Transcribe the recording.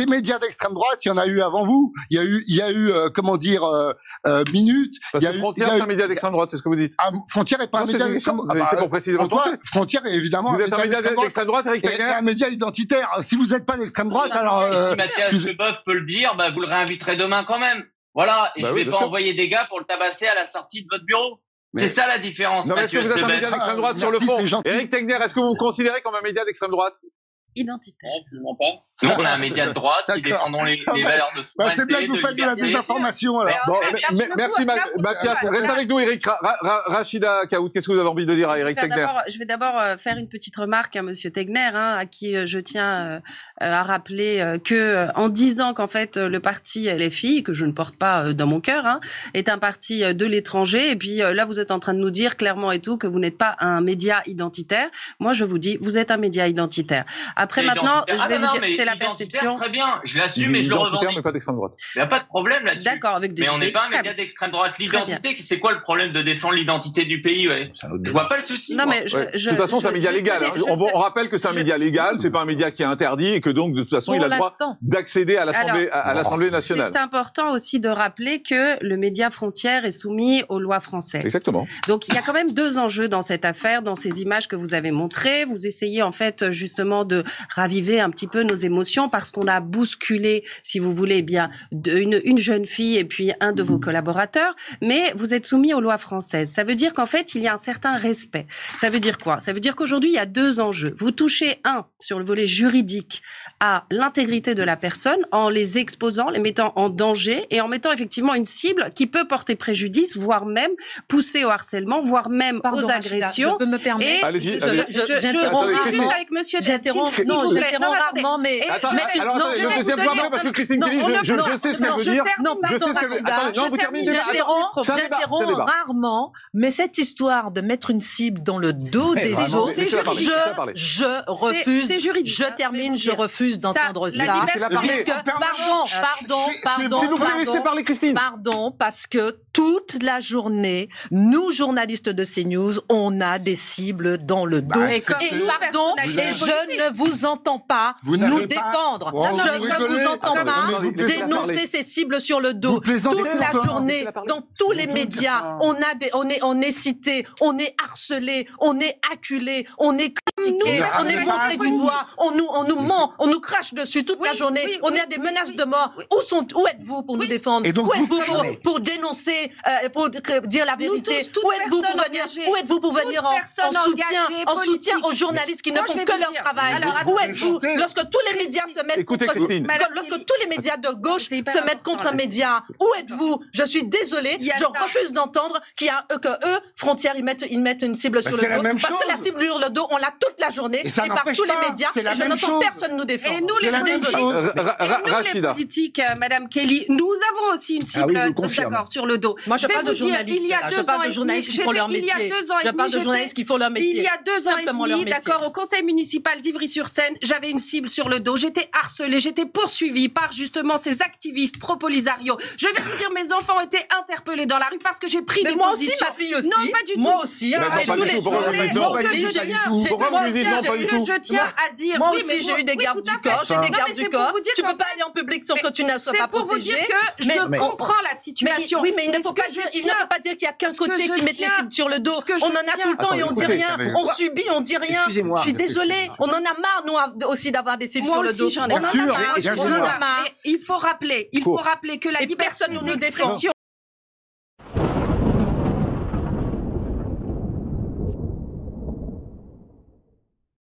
des médias d'extrême droite, il y en a eu avant vous. Il y a eu comment dire, Minute. Parce que Frontière, c'est un média d'extrême droite, c'est ce que vous dites. Frontière est pas un média d'extrême droite. C'est pour préciser votre pensée. Frontière est évidemment vous êtes un média d'extrême droite, Éric Tegner. Un média identitaire. Si vous n'êtes pas d'extrême droite, alors... si Mathias Leboeuf peut le dire, bah, vous le réinviterez demain quand même. Voilà. Et je vais pas envoyer des gars pour le tabasser à la sortie de votre bureau. C'est ça la différence. Non, mais est-ce que vous êtes un média d'extrême droite sur le fond? Éric Tegner, est-ce que vous vous considérez comme un média d'extrême droite? Identitaire. Absolument pas. Donc on a un média de droite qui défendons les valeurs de souveraineté. C'est bien que vous faites de la désinformation, alors. Bon, merci Mathias. Reste avec nous, Eric. Rachida Kaout, qu'est-ce que vous avez envie de dire à Éric Tegner? Je vais d'abord faire une petite remarque à Monsieur Tegner, à qui je tiens à rappeler que en disant qu'en fait le parti LFI, que je ne porte pas dans mon cœur, est un parti de l'étranger, et puis là vous êtes en train de nous dire clairement et tout que vous n'êtes pas un média identitaire. Moi je vous dis, vous êtes un média identitaire. Après maintenant, je vais vous dire, c'est la perception. Très bien, je l'assume et je le revendique. Mais pas d'extrême droite. Il n'y a pas de problème là-dessus. D'accord, avec des mais on n'est pas un média d'extrême droite. L'identité, c'est quoi le problème de défendre l'identité du pays? Je vois pas le souci. Non, mais de toute façon, c'est un média légal. On rappelle que c'est un média légal, c'est pas un média qui est interdit et que donc de toute façon, il a le droit d'accéder à l'Assemblée nationale. C'est important aussi de rappeler que le média Frontière est soumis aux lois françaises. Exactement. Donc il y a quand même deux enjeux dans cette affaire, dans ces images que vous avez montrées. Vous essayez en fait justement de raviver un petit peu nos émotions parce qu'on a bousculé, si vous voulez, une jeune fille et puis un de vos collaborateurs, mais vous êtes soumis aux lois françaises. Ça veut dire qu'en fait, il y a un certain respect. Ça veut dire quoi? Ça veut dire qu'aujourd'hui, il y a deux enjeux. Vous touchez, sur le volet juridique, à l'intégrité de la personne en les exposant, les mettant en danger et en mettant effectivement une cible qui peut porter préjudice, voire même pousser au harcèlement, voire même aux agressions. Je peux me permettre. Allez-y. J'interromps juste avec Monsieur J'interromps rarement, mais alors, le deuxième point, parce que Christine Kelly, je sais ce qu'elle veut dire. Non, pardon, vous terminez. J'interromps rarement, mais cette histoire de mettre une cible dans le dos des autres, je refuse. C'est juridique. Je termine, je refuse d'entendre ça. Pardon. S'il vous plaît, laissez parler Christine. Pardon, parce que toute la journée, nous, journalistes de CNews, on a des cibles dans le dos. Et je ne vous entends pas nous défendre. Je ne vous entends pas dénoncer ces cibles sur le dos. Toute la journée, dans tous les médias, on est cité, on est harcelé, on est acculé, on est critiqué, on est montré du doigt, on nous ment, on nous crache dessus toute la journée. On a des menaces de mort. Où êtes-vous pour nous défendre? Où êtes-vous pour dénoncer, pour dire la vérité? Où êtes-vous pour venir en soutien aux journalistes qui ne font que leur travail? Où êtes-vous lorsque tous les médias se mettent lorsque tous les médias de gauche se mettent contre un média? Où êtes-vous? Je suis désolée, je refuse d'entendre que eux, Frontière, ils mettent une cible sur le dos. Parce que la cible sur le dos, on l'a toute la journée et par tous les médias et je n'entends personne nous défendre. Et nous, les politiques, Madame Kelly, nous avons aussi une cible sur le dos. Moi, je parle de journalistes. Je parle de journalistes qui font leur métier. Je parle de journalistes qui font leur métier. Il y a 2 ans et demi, d'accord, au conseil municipal d'Ivry-sur-Seine, j'avais une cible sur le dos. J'étais harcelée, j'étais poursuivie par justement ces activistes pro-Polisario. Je vais vous dire, mes enfants ont été interpellés dans la rue parce que j'ai pris des positions. Moi aussi, ma fille aussi. Non, pas du tout. Moi aussi. Je tiens à dire. Moi aussi, j'ai eu des gardes du corps. J'ai des gardes du corps. Tu peux pas aller en public sans que tu ne sois pas protégé. C'est pour vous dire que je comprends la situation. Oui, mais il ne faut pas dire qu'il y a qu'un côté qui met les cibles sur le dos. On en a tout le temps et on dit rien. On subit, on dit rien. Je suis désolée. On en a marre, nous aussi, d'avoir des cibles sur le dos. On en a marre. Il faut rappeler que la liberté d'expression